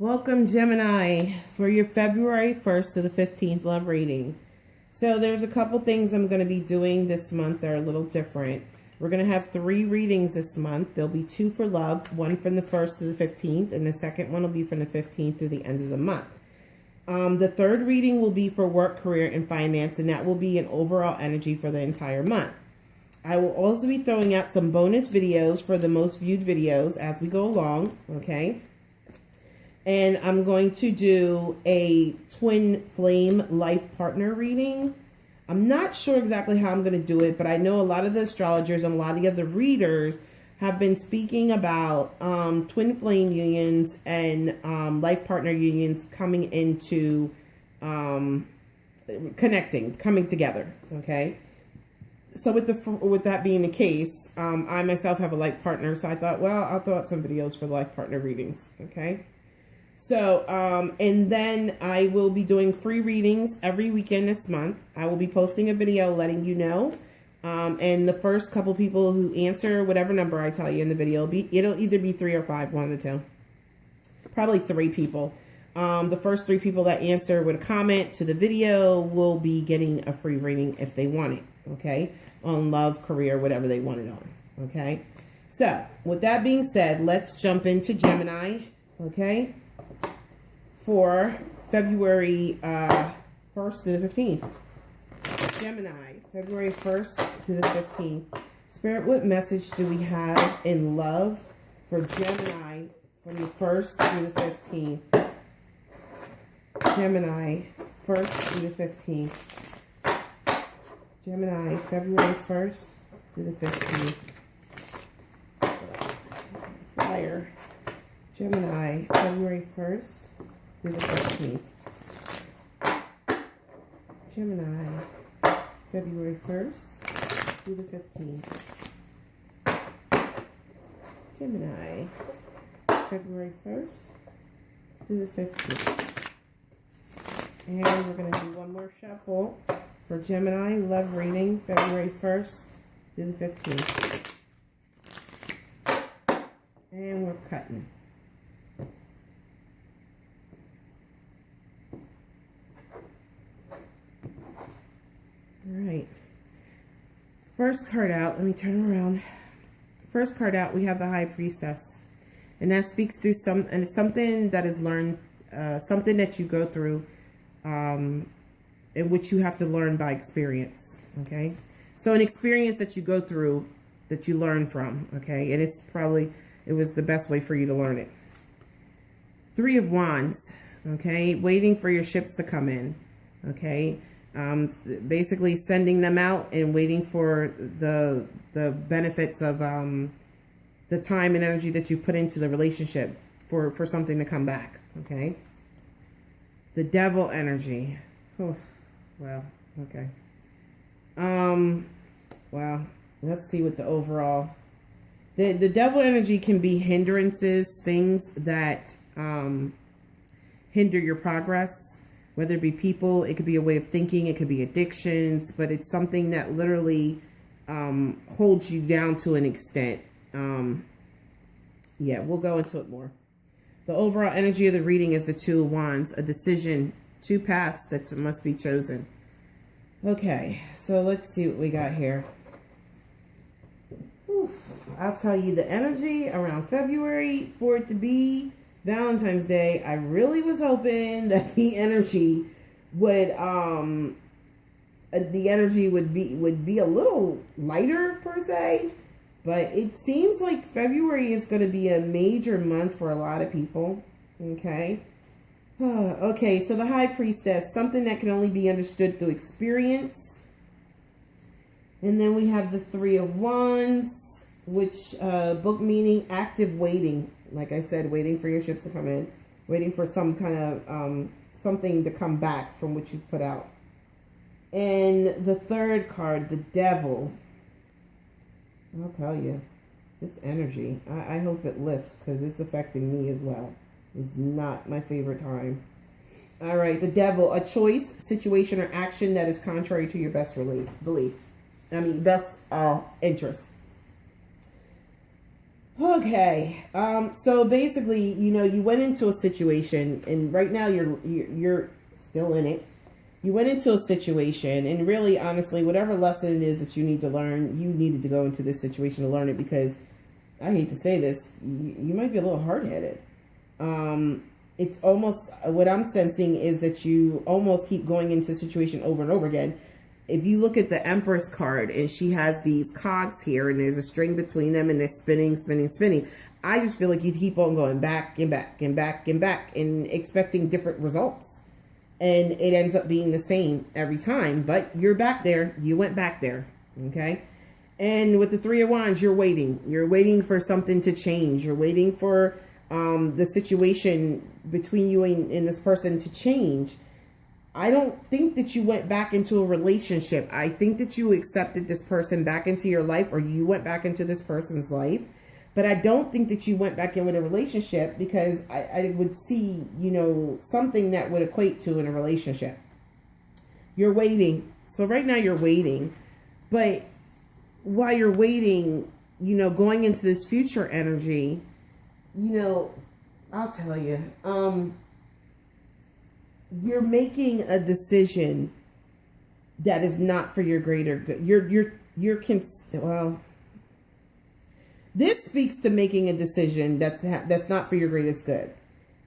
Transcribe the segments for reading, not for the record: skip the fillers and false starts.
Welcome, Gemini, for your February 1st to the 15th love reading. So there's a couple things I'm going to be doing this month that are a little different. We're going to have 3 readings this month. There'll be 2 for love, one from the 1st to the 15th, and the second one will be from the 15th through the end of the month. The third reading will be for work, career, and finance, and that will be an overall energy for the entire month. I will also be throwing out some bonus videos for the most viewed videos as we go along, okay? And I'm going to do a twin flame life partner reading. I'm not sure exactly how I'm going to do it, but I know a lot of the astrologers and a lot of the other readers have been speaking about twin flame unions and life partner unions coming into coming together, okay? So with that being the case, I myself have a life partner, so I thought, well, I'll throw out some videos for the life partner readings, okay? So, and then I will be doing free readings every weekend this month. I will be posting a video letting you know. And the first couple people who answer whatever number I tell you in the video, it'll either be 3 or 5, one of the two. Probably 3 people. The first 3 people that answer with a comment to the video will be getting a free reading if they want it, okay? On love, career, whatever they want it on, okay? So, with that being said, let's jump into Gemini, okay? For February 1st to the 15th. Gemini, February 1st to the 15th. Spirit, what message do we have in love for Gemini from the 1st to the 15th? Gemini, 1st to the 15th. Gemini, February 1st to the 15th. Fire. Gemini, February 1st through the 15th. Gemini, February 1st through the 15th. Gemini, February 1st through the 15th. And we're going to do one more shuffle for Gemini love reading, February 1st through the 15th. And we're cutting. Alright, first card out, let me turn around. First card out, we have the High Priestess. And that speaks through something that is learned, something that you go through, in which you have to learn by experience, okay? So an experience that you go through, that you learn from, okay? And it was the best way for you to learn it. 3 of Wands, okay? Waiting for your ships to come in, okay? Basically sending them out and waiting for the benefits of the time and energy that you put into the relationship for something to come back, okay? The Devil energy. Oh, well, okay. Well, let's see what the overall... The Devil energy can be hindrances, things that hinder your progress. Whether it be people, it could be a way of thinking, it could be addictions, but it's something that literally holds you down to an extent. Yeah, we'll go into it more. The overall energy of the reading is the 2 of Wands, a decision, 2 paths that must be chosen. Okay, so let's see what we got here. Whew. I'll tell you the energy around February for it to be Valentine's Day. I really was hoping that the energy would be a little lighter per se, but it seems like February is going to be a major month for a lot of people. Okay. Okay, so the High Priestess, something that can only be understood through experience. And then we have the 3 of Wands, which book meaning active waiting. Like I said, waiting for your ships to come in, waiting for some kind of something to come back from what you put out. And the 3rd card, the Devil. I'll tell you, this energy, I hope it lifts because it's affecting me as well. It's not my favorite time. All right, the Devil, a choice, situation, or action that is contrary to your best best interest. Okay. So basically, you know, you went into a situation, and right now you're still in it. You went into a situation, and really, honestly, whatever lesson it is that you need to learn, you needed to go into this situation to learn it, because I hate to say this, you might be a little hard-headed. It's almost, what I'm sensing is that you almost keep going into a situation over and over again. If you look at the Empress card, and she has these cogs here, and there's a string between them, and they're spinning, spinning, spinning. I just feel like you'd keep on going back and back and back and back and expecting different results. And it ends up being the same every time. But you're back there. You went back there. Okay? And with the Three of Wands, you're waiting. You're waiting for something to change. You're waiting for the situation between you and this person to change. I don't think that you went back into a relationship. I think that you accepted this person back into your life, or you went back into this person's life. But I don't think that you went back in with a relationship, because I would see, you know, something that would equate to in a relationship. You're waiting. So right now you're waiting. But while you're waiting, you know, going into this future energy, you know, I'll tell you, you're making a decision that is not for your greater good. Well, this speaks to making a decision that's not for your greatest good.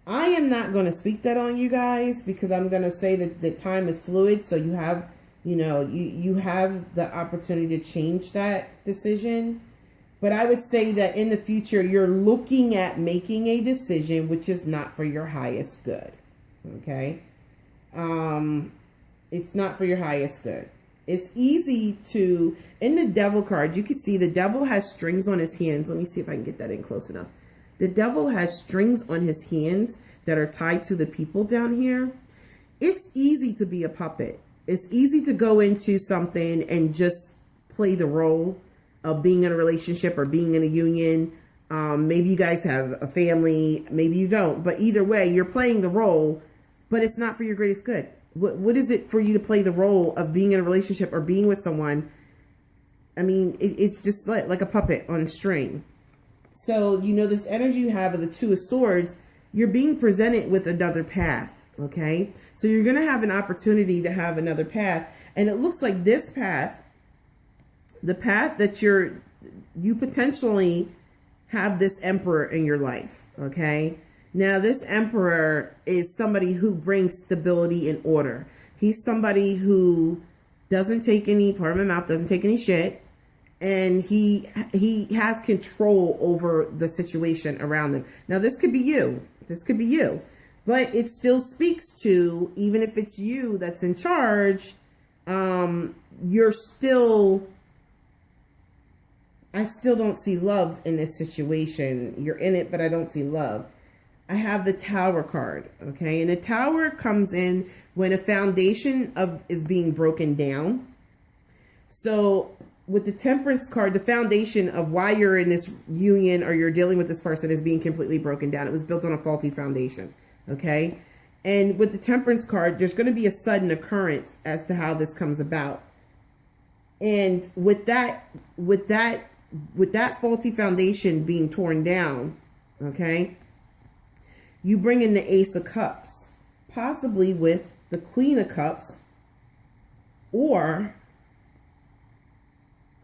I am not going to speak that on you guys, because I'm going to say that the time is fluid. So you have, you know, you have the opportunity to change that decision. But I would say that in the future, you're looking at making a decision which is not for your highest good. Okay? It's not for your highest good. It's easy to, in the Devil card, you can see the Devil has strings on his hands. Let me see if I can get that in close enough. The Devil has strings on his hands that are tied to the people down here. It's easy to be a puppet. It's easy to go into something and just play the role of being in a relationship or being in a union. Maybe you guys have a family, maybe you don't. But either way, you're playing the role, but it's not for your greatest good. What is it for you to play the role of being in a relationship or being with someone? I mean, it's just like a puppet on a string. So, you know, this energy you have of the Two of Swords, you're being presented with another path, okay? So you're going to have an opportunity to have another path. And it looks like this path, the path that you potentially have this Emperor in your life, okay? Now, this Emperor is somebody who brings stability and order. He's somebody who doesn't take any, pardon my mouth, doesn't take any shit. And he has control over the situation around them. Now, this could be you. This could be you. But it still speaks to, even if it's you that's in charge, you're still... I still don't see love in this situation. You're in it, but I don't see love. I have the Tower card, okay? And the Tower comes in when a foundation is being broken down. So with the Temperance card, the foundation of why you're in this union or you're dealing with this person is being completely broken down. It was built on a faulty foundation, okay? And with the Temperance card, there's going to be a sudden occurrence as to how this comes about. And with that faulty foundation being torn down, okay, you bring in the Ace of Cups, possibly with the Queen of Cups, or,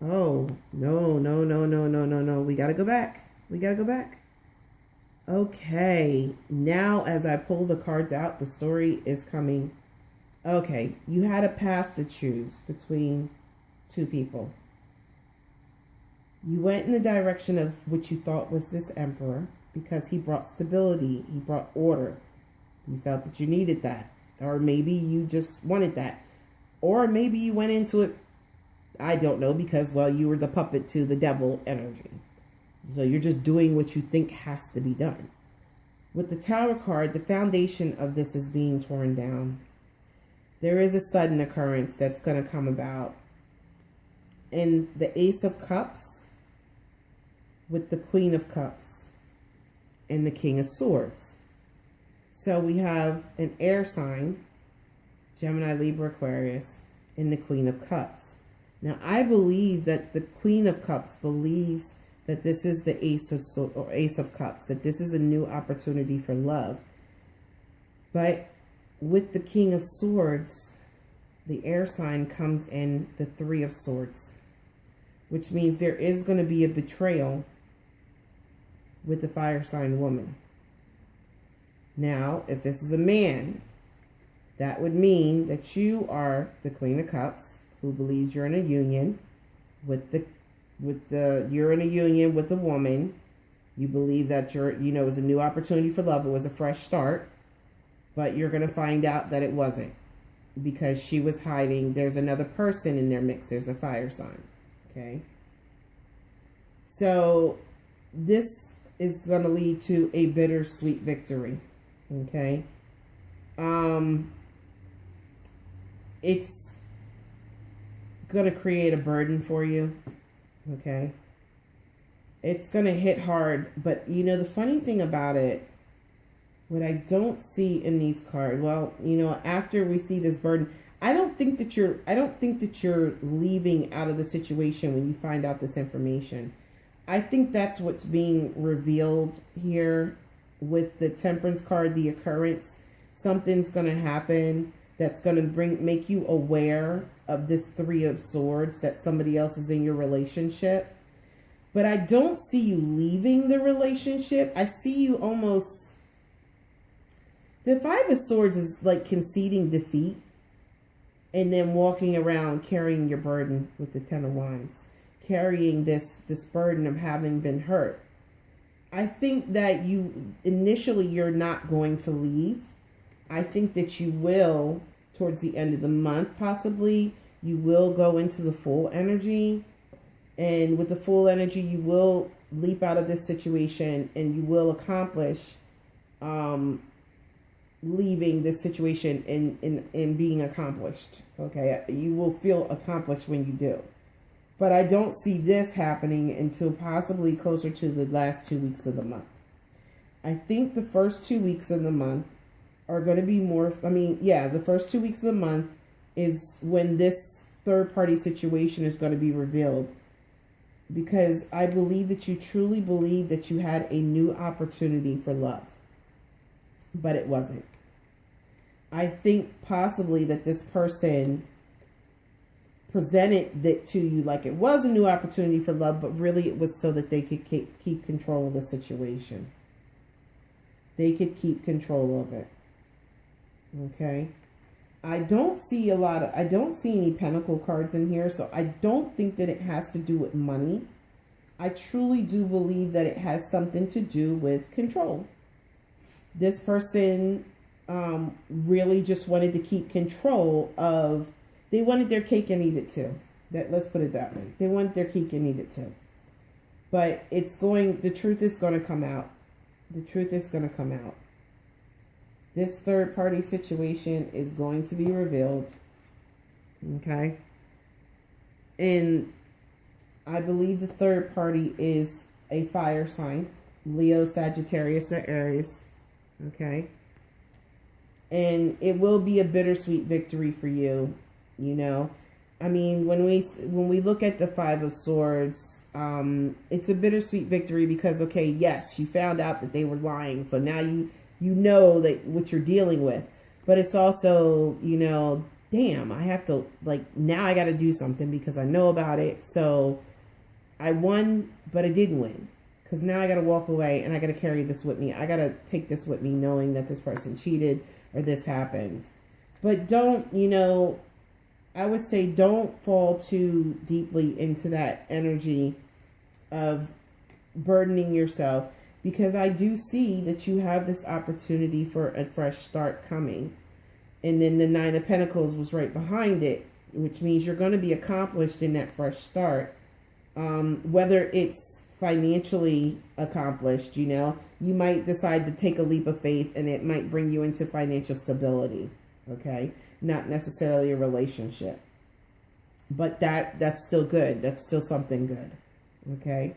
oh, no, we got to go back. We got to go back. Okay, now as I pull the cards out, the story is coming. Okay, you had a path to choose between two people. You went in the direction of what you thought was this Emperor because he brought stability, he brought order. You felt that you needed that. Or maybe you just wanted that. Or maybe you went into it, I don't know, because, well, you were the puppet to the Devil energy. So you're just doing what you think has to be done. With the Tower card, the foundation of this is being torn down. There is a sudden occurrence that's going to come about. And the Ace of Cups with the Queen of Cups and the King of Swords. So we have an air sign, Gemini, Libra, Aquarius, and the Queen of Cups. Now, I believe that the Queen of Cups believes that this is the Ace of Cups, that this is a new opportunity for love. But with the King of Swords, the air sign comes in the Three of Swords, which means there is going to be a betrayal with the fire sign woman. Now, if this is a man, that would mean that you are the Queen of Cups, who believes you're in a union with you're in a union with a woman. You believe that it was a new opportunity for love. It was a fresh start, but you're going to find out that it wasn't, because she was hiding. There's another person in their mix. There's a fire sign. Okay. So this is going to lead to a bittersweet victory. Okay. It's going to create a burden for you. Okay. It's going to hit hard, but the funny thing about it, what I don't see in these cards, well, after we see this burden, I don't think that you're leaving out of the situation when you find out this information. I think that's what's being revealed here with the Temperance card, the occurrence. Something's going to happen that's going to make you aware of this Three of Swords, that somebody else is in your relationship. But I don't see you leaving the relationship. I see you almost... The Five of Swords is like conceding defeat and then walking around carrying your burden with the Ten of Wands. Carrying this burden of having been hurt. I think that initially you're not going to leave. I think that you will, towards the end of the month, possibly, you will go into the full energy. And with the full energy, you will leap out of this situation and you will accomplish leaving this situation and being accomplished. Okay, you will feel accomplished when you do. But I don't see this happening until possibly closer to the last 2 weeks of the month. I think the first 2 weeks of the month are going to be more, the first 2 weeks of the month is when this third-party situation is going to be revealed. Because I believe that you truly believe that you had a new opportunity for love. But it wasn't. I think possibly that this person presented it to you like it was a new opportunity for love, but really it was so that they could keep control of the situation. They could keep control of it. Okay. I don't see any pentacle cards in here, so I don't think that it has to do with money. I truly do believe that it has something to do with control. This person really just wanted to keep control of, they wanted their cake and eat it too. Let's put it that way. They wanted their cake and eat it too. But the truth is going to come out. The truth is going to come out. This third party situation is going to be revealed. Okay. And I believe the third party is a fire sign. Leo, Sagittarius, or Aries. Okay. And it will be a bittersweet victory for you. When we look at the Five of Swords, it's a bittersweet victory because, okay, yes, you found out that they were lying. So now you know that what you're dealing with, but it's also, damn, I have to, now I got to do something because I know about it. So I won, but I didn't win, because now I got to walk away and I got to carry this with me. I got to take this with me knowing that this person cheated or this happened. But don't, I would say don't fall too deeply into that energy of burdening yourself, because I do see that you have this opportunity for a fresh start coming. And then the Nine of Pentacles was right behind it, which means you're going to be accomplished in that fresh start. Whether it's financially accomplished, you might decide to take a leap of faith and it might bring you into financial stability. Okay. Not necessarily a relationship, but that's still good. That's still something good. Okay.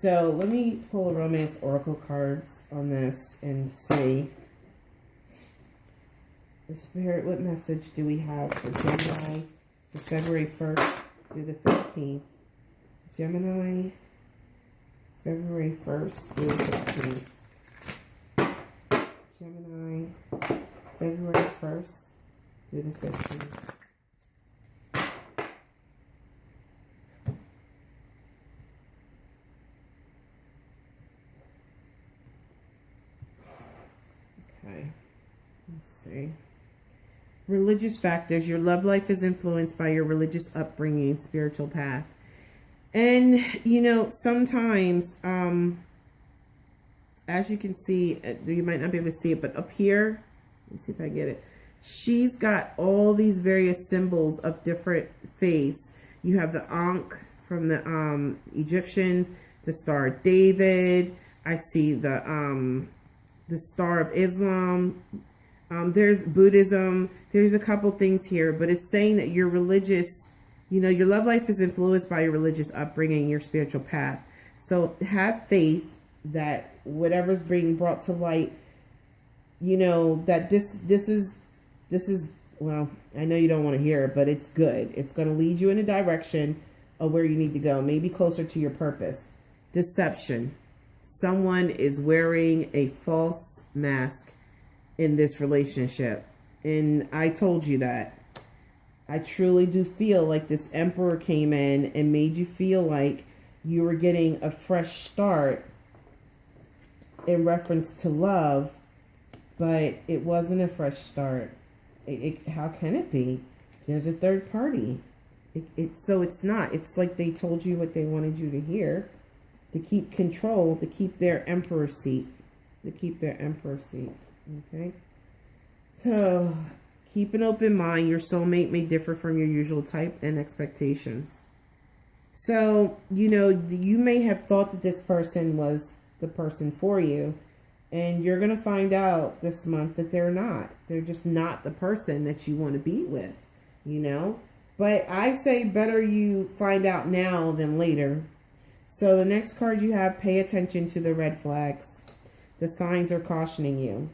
So let me pull a romance oracle cards on this and see. The Spirit, what message do we have for Gemini for February 1st through the 15th? Gemini, February 1st through the 15th. Gemini, February 1st through the 15th. Okay, let's see. Religious factors. Your love life is influenced by your religious upbringing, spiritual path. And, you know, sometimes, as you can see, you might not be able to see it, but up here, let me see if I get it. She's got all these various symbols of different faiths. You have the Ankh from the Egyptians, the Star of David. I see the Star of Islam. There's Buddhism. There's a couple things here, but it's saying that your religious, you know, your love life is influenced by your religious upbringing, your spiritual path. So have faith that whatever's being brought to light, you know, that this is, well, I know you don't want to hear it, but it's good. It's going to lead you in a direction of where you need to go, maybe closer to your purpose. Deception. Someone is wearing a false mask in this relationship. And I told you that. I truly do feel like this Emperor came in and made you feel like you were getting a fresh start in reference to love, but it wasn't a fresh start. How can it be? There's a third party. So it's not. It's like they told you what they wanted you to hear, to keep control, to keep their Emperor seat. Okay? So keep an open mind. Your soulmate may differ from your usual type and expectations. So, you know, you may have thought that this person was the person for you, and you're going to find out this month that they're not. They're just not the person that you want to be with, you know. But I say better you find out now than later. So the next card you have, pay attention to the red flags. The signs are cautioning you.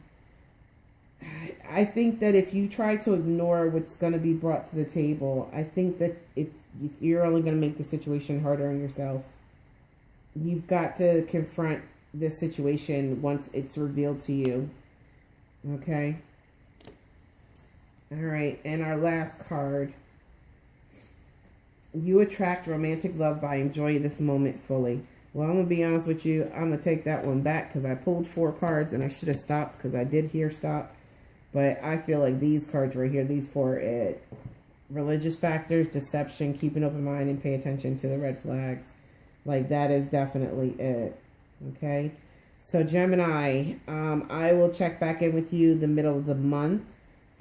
I think that if you try to ignore what's going to be brought to the table, I think that you're only going to make the situation harder on yourself. You've got to confront this situation once it's revealed to you. Okay? All right. And our last card. You attract romantic love by enjoying this moment fully. Well, I'm going to be honest with you. I'm going to take that one back because I pulled 4 cards and I should have stopped because I did hear stop. But I feel like these cards right here, these 4 are it. Religious factors, deception, keep an open mind, and pay attention to the red flags. Like, that is definitely it. Okay? So, Gemini, I will check back in with you the middle of the month.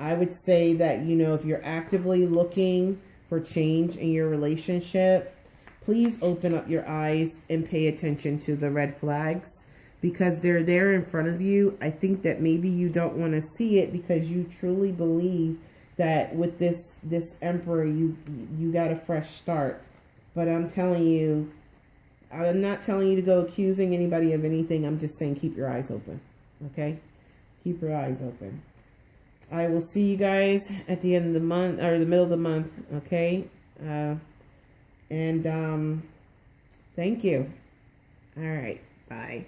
I would say that, you know, if you're actively looking for change in your relationship, please open up your eyes and pay attention to the red flags, because they're there in front of you. I think that maybe you don't want to see it because you truly believe that with this Emperor, you got a fresh start. But I'm telling you, I'm not telling you to go accusing anybody of anything. I'm just saying keep your eyes open. Okay? Keep your eyes open. I will see you guys at the end of the month, or the middle of the month. Okay? Thank you. All right. Bye.